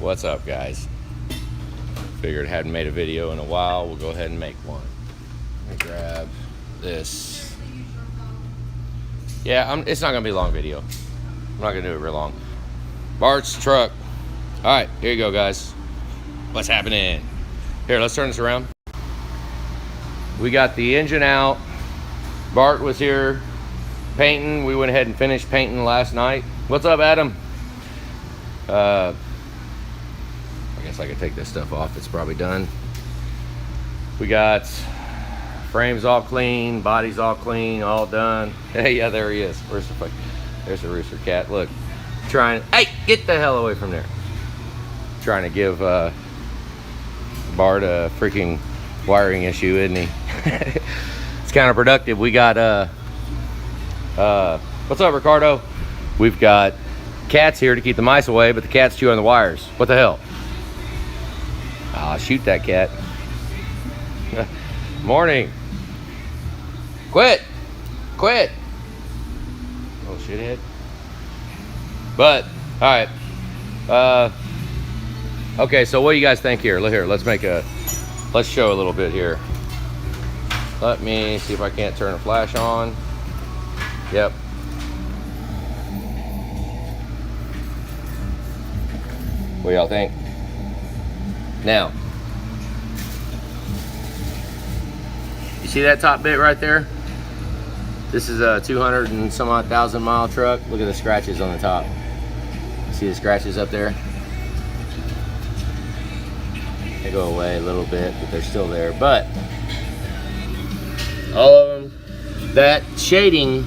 What's up, guys? Figured hadn't made a video in a while. We'll go ahead and make one. Let me grab this. Yeah, it's not gonna be a long video. I'm not gonna do it real long. Bart's truck. All right, here you go, guys. What's happening? Here, let's turn this around. We got the engine out. Bart was here painting. We went ahead and finished painting last night. What's up, Adam? I guess I could take this stuff off. It's probably done. We got frames all clean, bodies all clean, all done. Hey, yeah, there he is. Where's the fuck? There's the rooster cat. Look, hey, get the hell away from there. Trying to give Bart a freaking wiring issue, isn't he? It's counterproductive. We got what's up, Ricardo? We've got cats here to keep the mice away, but the cats chew on the wires. What the hell? Ah, shoot that cat. Morning. Quit. Oh, shithead. But all right. Okay, so what do you guys think here? Look here. Let's show a little bit here. Let me see if I can't turn the flash on. Yep. What do y'all think? Now, you see that top bit right there? This is a 200 and some odd thousand mile truck. Look at the scratches on the top. See the scratches up there? They go away a little bit, but they're still there. But all of them, that shading,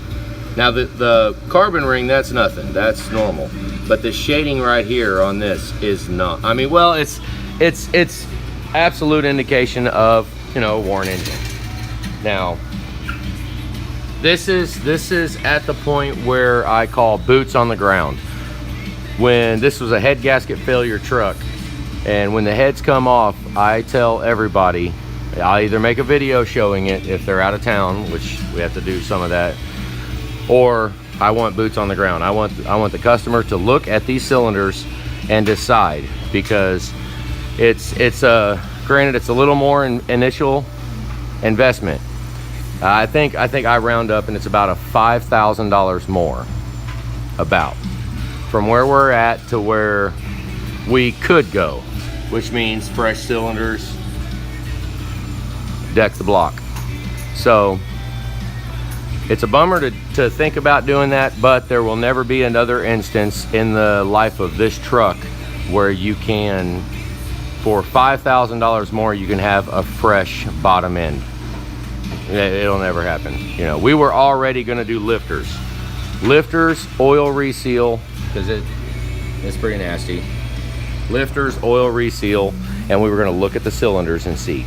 now the carbon ring, that's nothing, that's normal. But the shading right here on this is not. I mean, well, it's absolute indication of, you know, worn engine. Now, this is at the point where I call boots on the ground. When this was a head gasket failure truck, and when the heads come off, I tell everybody, I'll either make a video showing it if they're out of town, which we have to do some of that, or I want boots on the ground. I want the customer to look at these cylinders and decide, because it's granted, it's a little more initial investment. I think I round up and it's about a $5,000 more, about, from where we're at to where we could go, which means fresh cylinders, deck the block. So it's a bummer to think about doing that, but there will never be another instance in the life of this truck where you can, for $5,000 more, you can have a fresh bottom end. It'll never happen. You know, we were already going to do lifters, oil reseal, because it's pretty nasty. Lifters, oil reseal, and we were going to look at the cylinders and see.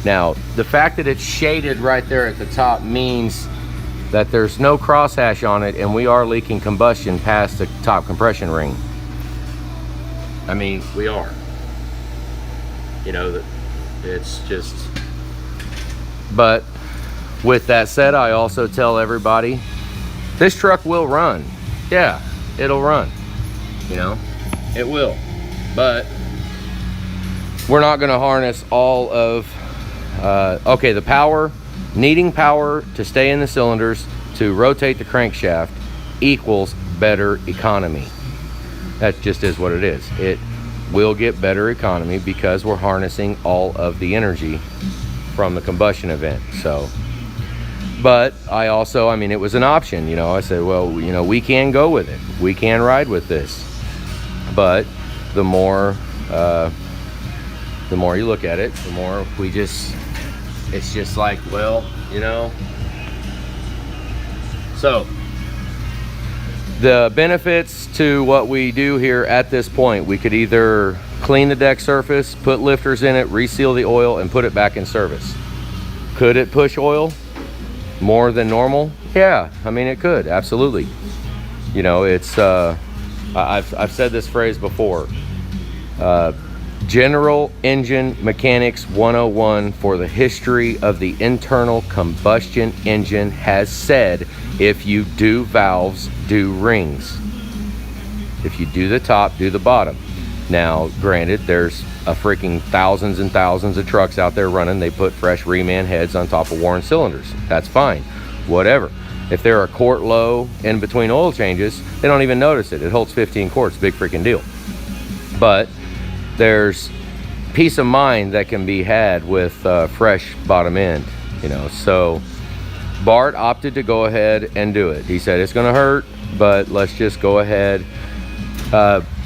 Now, the fact that it's shaded right there at the top means that there's no crosshatch on it, and we are leaking combustion past the top compression ring. I mean, we are. You know, it's just. But with that said, I also tell everybody, this truck will run. Yeah, it'll run. You know, it will. But we're not going to harness all of. Okay, the power. Needing power to stay in the cylinders to rotate the crankshaft equals better economy. That just is what it is. It will get better economy because we're harnessing all of the energy from the combustion event. So, but I mean, it was an option, you know. I said, well, you know, we can go with it. We can ride with this. But the more you look at it, the more it's just like, well, you know. So the benefits to what we do here at this point, we could either clean the deck surface, put lifters in it, reseal the oil, and put it back in service. Could it push oil more than normal? Yeah, I mean, it could, absolutely. You know, it's I've said this phrase before. General Engine Mechanics 101 for the history of the internal combustion engine has said, if you do valves, do rings. If you do the top, do the bottom. Now, granted, there's a freaking thousands and thousands of trucks out there running. They put fresh reman heads on top of worn cylinders. That's fine, whatever. If they're a quart low in between oil changes, they don't even notice it. It holds 15 quarts, big freaking deal. But there's peace of mind that can be had with fresh bottom end, you know. So Bart opted to go ahead and do it. He said it's gonna hurt, but let's just go ahead.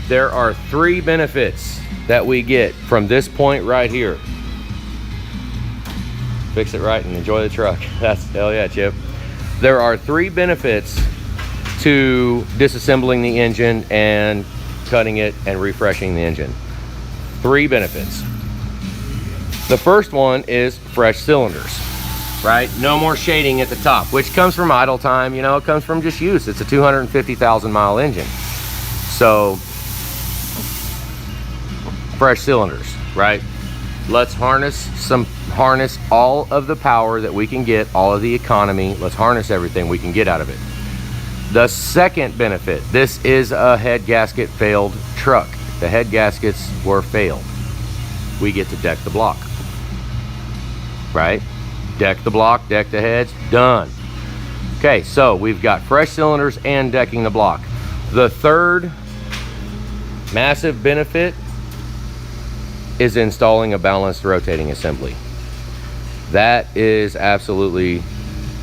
There are 3 benefits that we get from this point right here. Fix it right and enjoy the truck. That's, hell yeah, Chip. There are 3 benefits to disassembling the engine and cutting it and refreshing the engine. 3 benefits. The first one is fresh cylinders, right? No more shading at the top, which comes from idle time, you know, it comes from just use. It's a 250,000 mile engine. So, fresh cylinders, right? Let's harness all of the power that we can get, all of the economy. Let's harness everything we can get out of it. The second benefit, this is a head gasket failed truck. The head gaskets were failed. We get to deck the block, right? Deck the block, deck the heads, done. Okay, so we've got fresh cylinders and decking the block. The third massive benefit is installing a balanced rotating assembly. That is absolutely,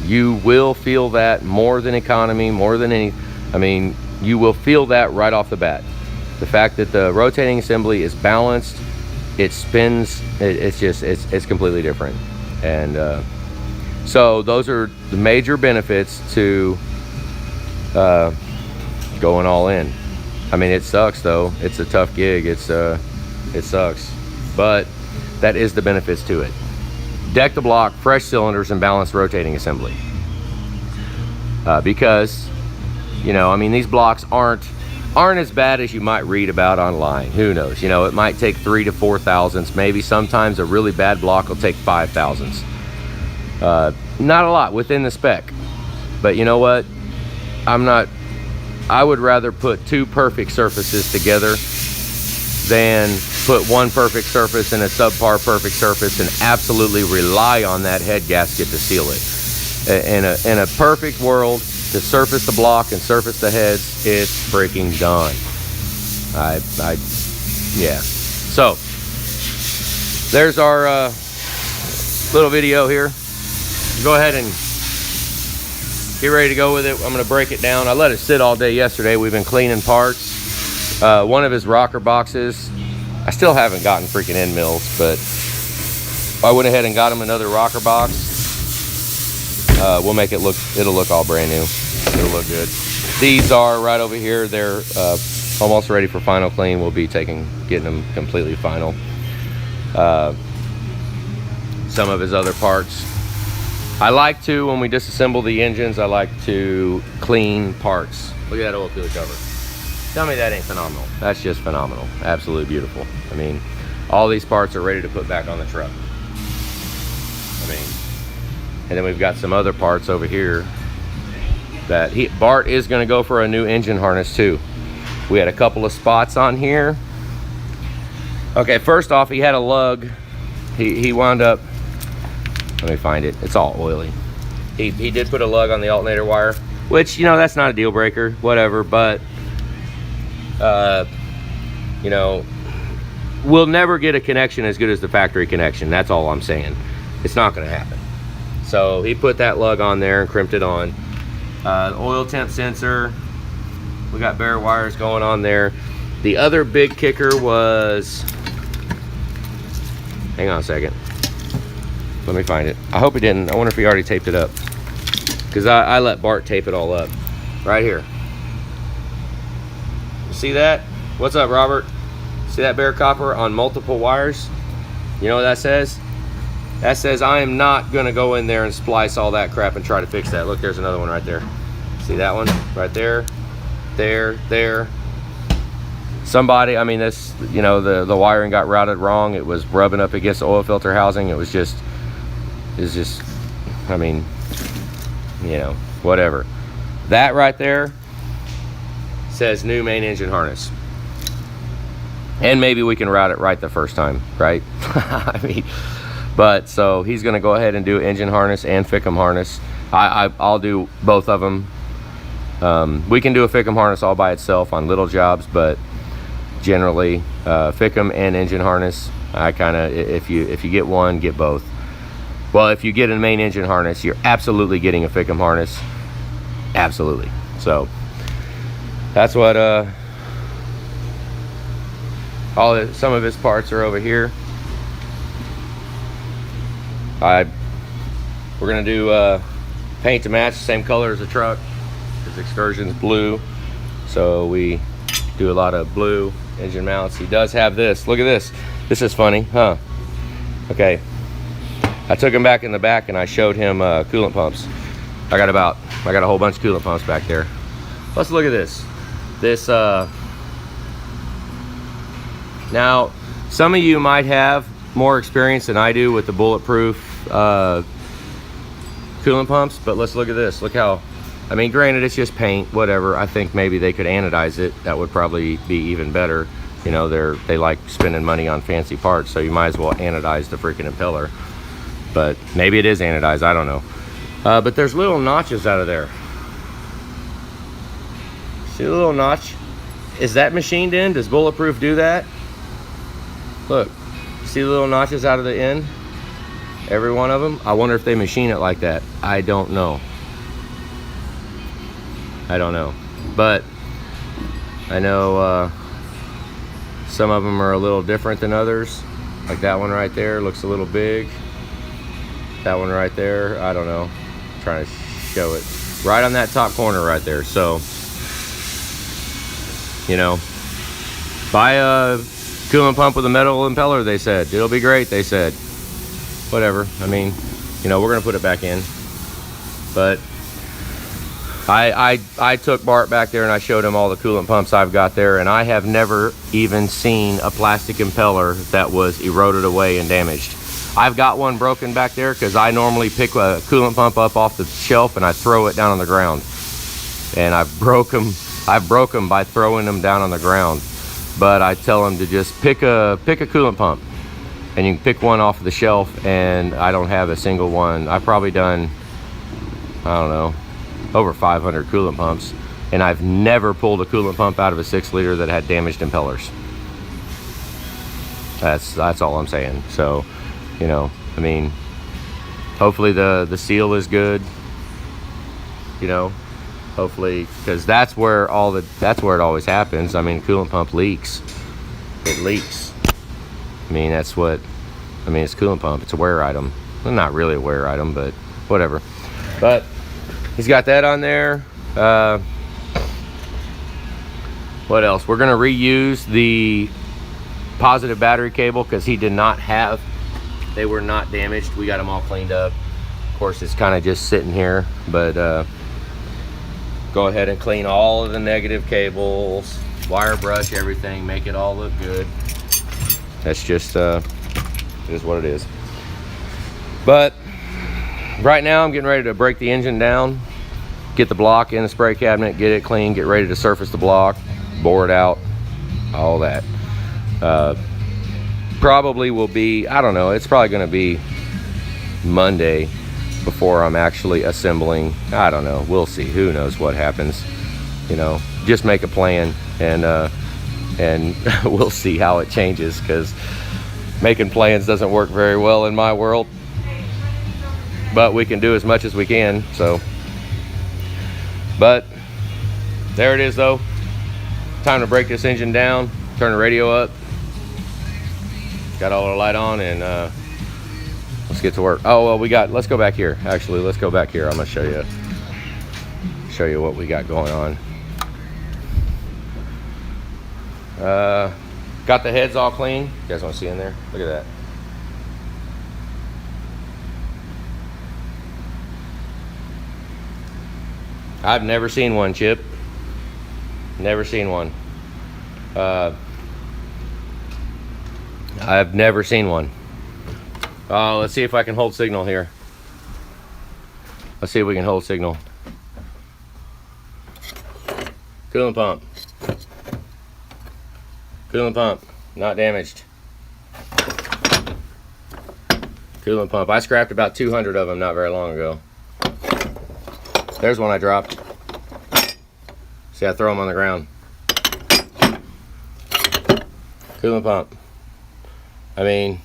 you will feel that more than economy, more than any, I mean, you will feel that right off the bat. The fact that the rotating assembly is balanced, it spins, it's completely different. And so those are the major benefits to going all in. I mean, it sucks though. It's a tough gig. It sucks. But that is the benefits to it. Deck the block, fresh cylinders, and balanced rotating assembly. Because, you know, I mean, these blocks aren't as bad as you might read about online. Who knows? You know, it might take 3 to 4 thousandths. Maybe sometimes a really bad block will take 5 thousandths. Not a lot within the spec. But you know what? I would rather put 2 perfect surfaces together than put 1 perfect surface and a subpar perfect surface and absolutely rely on that head gasket to seal it. In a perfect world, to surface the block and surface the heads, it's freaking done. Yeah. So, there's our little video here. Go ahead and get ready to go with it. I'm gonna break it down. I let it sit all day yesterday. We've been cleaning parts. One of his rocker boxes, I still haven't gotten freaking end mills, but I went ahead and got him another rocker box. We'll make it look, it'll look all brand new. It'll look good. These are right over here. They're almost ready for final clean. We'll be getting them completely final. Some of his other parts. I like to, when we disassemble the engines, I like to clean parts. Look at that oil cooler cover. Tell me that ain't phenomenal. That's just phenomenal. Absolutely beautiful. I mean, all these parts are ready to put back on the truck. I mean, and then we've got some other parts over here that Bart is going to go for a new engine harness too. We had a couple of spots on here. Okay, first off, he had a lug. He wound up, let me find it. It's all oily. He did put a lug on the alternator wire, which, you know, that's not a deal breaker, whatever, but you know, we'll never get a connection as good as the factory connection. That's all I'm saying. It's not going to happen. So he put that lug on there and crimped it on. The oil temp sensor, we got bare wires going on there. The other big kicker was, hang on a second, let me find it. I hope he didn't. I wonder if he already taped it up, because I let Bart tape it all up. Right here. You see that? What's up, Robert? See that bare copper on multiple wires? You know what that says? That says I am not gonna go in there and splice all that crap and try to fix that. Look, there's another one right there. See that one? Right there, there. Somebody, I mean, this, you know, the wiring got routed wrong. It was rubbing up against the oil filter housing. It's just, I mean, you know, whatever. That right there says new main engine harness. And maybe we can route it right the first time, right? I mean, but so he's gonna go ahead and do engine harness and Fickum harness. I'll do both of them. We can do a Fickum harness all by itself on little jobs, but generally Fickum and engine harness, I kind of, if you get one, get both. Well, if you get a main engine harness, you're absolutely getting a Fickum harness, absolutely. So that's what some of his parts are over here. We're gonna do paint to match the same color as the truck. His excursion's blue, so we do a lot of blue engine mounts. He does have this. Look at this. This is funny, huh? Okay, I took him back in the back and I showed him coolant pumps. I got a whole bunch of coolant pumps back there. Let's look at this. Now, some of you might have more experience than I do with the bulletproof coolant pumps, but let's look at this. Look how, I mean, granted, it's just paint, whatever. I think maybe they could anodize it. That would probably be even better. You know, they like spending money on fancy parts, so you might as well anodize the freaking impeller. But maybe it is anodized, I don't know. But there's little notches out of there. See the little notch? Is that machined in? Does bulletproof do that? Look, see the little notches out of the end? Every one of them? I wonder if they machine it like that. I don't know. I don't know. But I know some of them are a little different than others. Like that one right there looks a little big. That one right there, I don't know. I'm trying to show it. Right on that top corner right there. So, you know, buy a coolant pump with a metal impeller, they said. It'll be great, they said. Whatever. I mean, you know, we're gonna put it back in. But I took Bart back there and I showed him all the coolant pumps I've got there, and I have never even seen a plastic impeller that was eroded away and damaged. I've got one broken back there because I normally pick a coolant pump up off the shelf and I throw it down on the ground. And I've broke them by throwing them down on the ground. But I tell them to just pick a coolant pump, and you can pick one off the shelf, and I don't have a single one. I've probably done, I don't know, over 500 coolant pumps, and I've never pulled a coolant pump out of a 6-liter that had damaged impellers. That's all I'm saying. So, you know, I mean, hopefully the seal is good, you know, hopefully, because that's where it always happens. I mean, coolant pump leaks. It leaks. I mean, it's coolant pump. It's a wear item. Well, not really a wear item, but whatever. But he's got that on there. What else? We're gonna reuse the positive battery cable because he did not have. They were not damaged. We got them all cleaned up. Of course, it's kind of just sitting here, but go ahead and clean all of the negative cables, wire brush everything, make it all look good. That's just it is what it is. But right now I'm getting ready to break the engine down, get the block in the spray cabinet, get it clean, get ready to surface the block, bore it out, all that. Probably will be, I don't know, it's probably going to be Monday before I'm actually assembling. I don't know, we'll see. Who knows what happens, you know. Just make a plan, and we'll see how it changes, because making plans doesn't work very well in my world, but we can do as much as we can. So, but there it is though. Time to break this engine down, turn the radio up, got all the light on, and let's get to work. Oh well, let's go back here. Actually, let's go back here. I'm gonna show you what we got going on. Got the heads all clean. You guys want to see in there? Look at that. I've never seen one, Chip. Never seen one. I've never seen one. Let's see if I can hold signal here. Let's see if we can hold signal. Coolant pump. Coolant pump. Not damaged. Coolant pump. I scrapped about 200 of them not very long ago. There's one I dropped. See, I throw them on the ground. Coolant pump. I mean,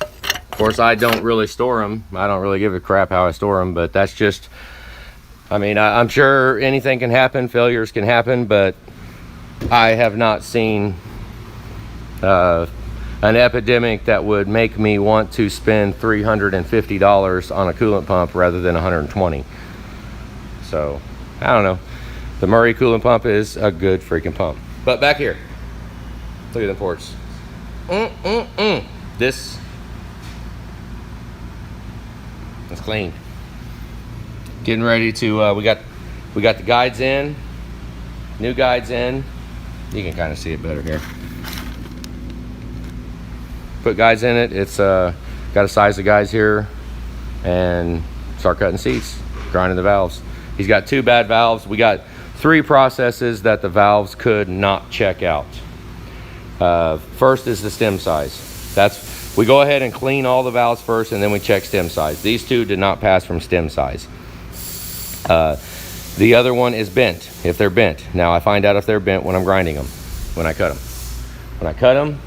of course, I don't really store them. I don't really give a crap how I store them, but that's just, I mean, I'm sure anything can happen, failures can happen, but I have not seen an epidemic that would make me want to spend $350 on a coolant pump rather than $120. So, I don't know. The Murray coolant pump is a good freaking pump. But back here, look at the ports. This is clean. Getting ready to, we got the guides in, new guides in. You can kind of see it better here. Put guides in it. It's got to size the guides here and start cutting seats, grinding the valves. He's got 2 bad valves. We got 3 processes that the valves could not check out. First is the stem size. We go ahead and clean all the valves first, and then we check stem size. These 2 did not pass from stem size. The other one is bent, if they're bent. Now I find out if they're bent when I'm grinding them, when I cut them. When I cut them,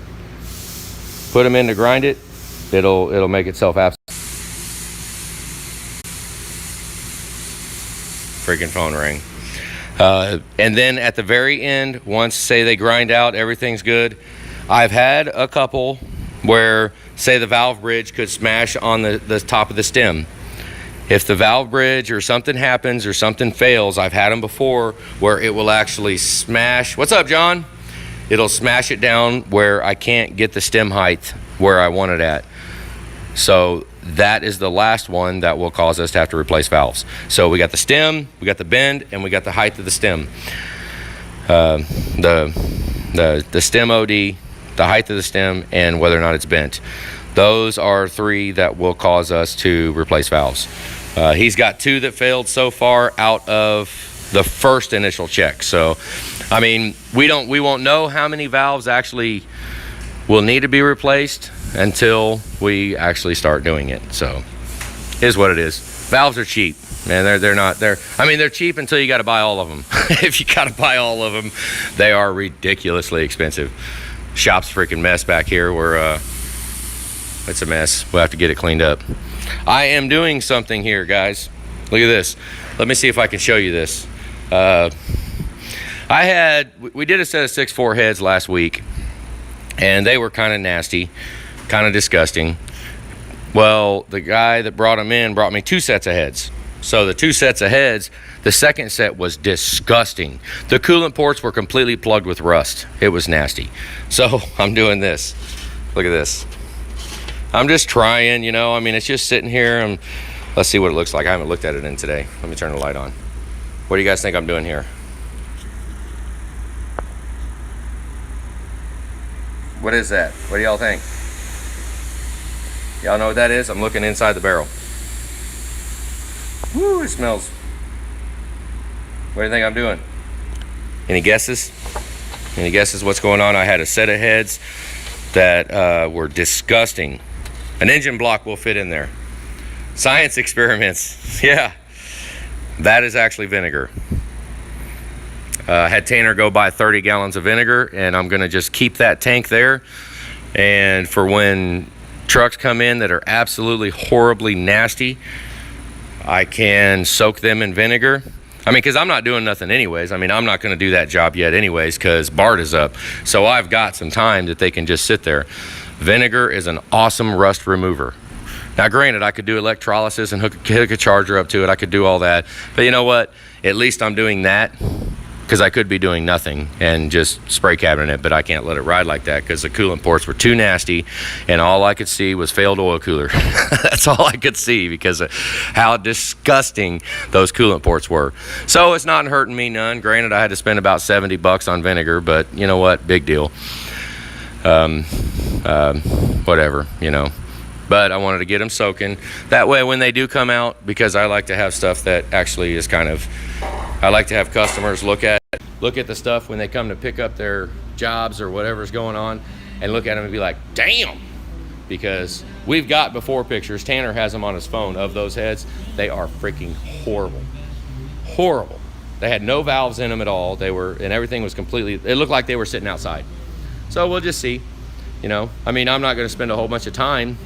put them in to grind it, it'll make itself absent. Freaking phone ring. And then at the very end, once say they grind out, everything's good. I've had a couple where say the valve bridge could smash on the top of the stem. If the valve bridge or something happens or something fails, I've had them before where it will actually smash. What's up, John? It'll smash it down where I can't get the stem height where I want it at. So that is the last one that will cause us to have to replace valves. So we got the stem, we got the bend, and we got the height of the stem. The stem OD, the height of the stem, and whether or not it's bent. Those are 3 that will cause us to replace valves. He's got 2 that failed so far out of the first initial check. So, I mean, we won't know how many valves actually will need to be replaced until we actually start doing it. So, is what it is. Valves are cheap, man. They're cheap until you got to buy all of them. If you got to buy all of them, they are ridiculously expensive. Shop's freaking mess back here. It's a mess. We'll have to get it cleaned up. I am doing something here, guys. Look at this. Let me see if I can show you this. We did a set of 6.4 heads last week, and they were kind of nasty, kind of disgusting. Well, the guy that brought them in brought me 2 sets of heads. So the 2 sets of heads, the second set was disgusting. The coolant ports were completely plugged with rust. It was nasty. So I'm doing this. Look at this. I'm just trying, you know, I mean, it's just sitting here, and let's see what it looks like. I haven't looked at it in today. Let me turn the light on. What do you guys think I'm doing here? What is that? What do y'all think? Y'all know what that is? I'm looking inside the barrel. Woo, it smells. What do you think I'm doing? Any guesses? Any guesses what's going on? I had a set of heads that were disgusting. An engine block will fit in there. Science experiments. Yeah. That is actually vinegar. Had Tanner go buy 30 gallons of vinegar, and I'm going to just keep that tank there. And for when trucks come in that are absolutely horribly nasty, I can soak them in vinegar. I mean, because I'm not doing nothing anyways. I mean, I'm not going to do that job yet anyways because Bart is up. So I've got some time that they can just sit there. Vinegar is an awesome rust remover. Now, granted, I could do electrolysis and hook a charger up to it. I could do all that. But you know what? At least I'm doing that because I could be doing nothing and just spray cabining it, but I can't let it ride like that because the coolant ports were too nasty, and all I could see was failed oil cooler. That's all I could see because of how disgusting those coolant ports were. So it's not hurting me none. Granted, I had to spend about $70 on vinegar, but you know what? Big deal. Whatever, you know. But I wanted to get them soaking. That way when they do come out, because I like to have stuff that actually is kind of, I like to have customers look at the stuff when they come to pick up their jobs or whatever's going on and look at them and be like, damn, because we've got before pictures, Tanner has them on his phone, of those heads. They are freaking horrible. Horrible. They had no valves in them at all. And everything was completely, it looked like they were sitting outside. So we'll just see, you know. I mean, I'm not going to spend a whole bunch of time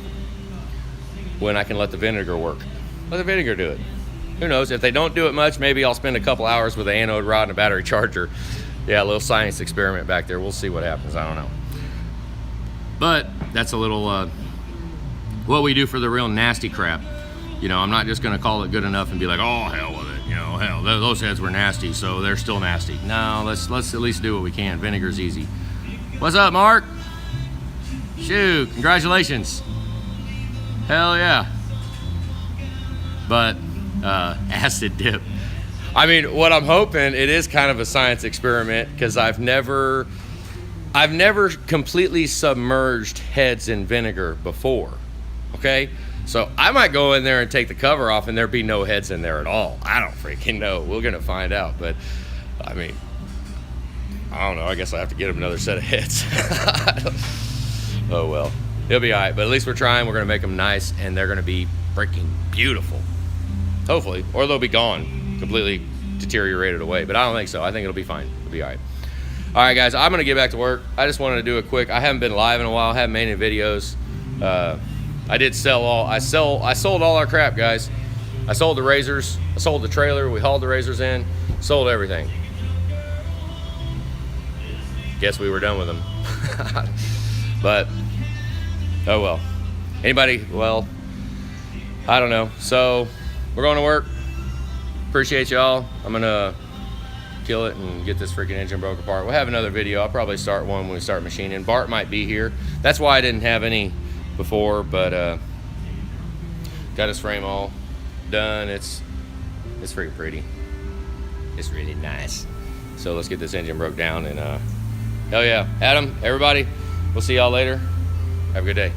when I can let the vinegar work. Let the vinegar do it. Who knows? If they don't do it much, maybe I'll spend a couple hours with an anode rod and a battery charger. Yeah, a little science experiment back there. We'll see what happens. I don't know. But that's a little what we do for the real nasty crap. You know, I'm not just going to call it good enough and be like, oh, hell with it. You know, hell, those heads were nasty, so they're still nasty. No, let's at least do what we can. Vinegar's easy. What's up, Mark? Shoot, congratulations. Hell yeah. But acid dip. I mean, what I'm hoping, it is kind of a science experiment, because I've never completely submerged heads in vinegar before. Okay? So I might go in there and take the cover off and there be no heads in there at all. I don't freaking know. We're going to find out. But, I mean, I don't know. I guess I have to get him another set of heads. Oh, well. It'll be all right. But at least we're trying. We're going to make them nice, and they're going to be freaking beautiful. Hopefully. Or they'll be gone, completely deteriorated away. But I don't think so. I think it'll be fine. It'll be all right. All right, guys. I'm going to get back to work. I just wanted to do a quick. I haven't been live in a while. I haven't made any videos. I did sell all. I sold all our crap, guys. I sold the razors. I sold the trailer. We hauled the razors in. Sold everything. Guess we were done with them. But, oh well. Anybody? Well, I don't know. So, we're going to work. Appreciate y'all. I'm going to kill it and get this freaking engine broke apart. We'll have another video. I'll probably start one when we start machining. Bart might be here. That's why I didn't have any before, but got his frame all done. It's freaking pretty. It's really nice. So let's get this engine broke down, and hell yeah. Adam, everybody, we'll see y'all later. Have a good day.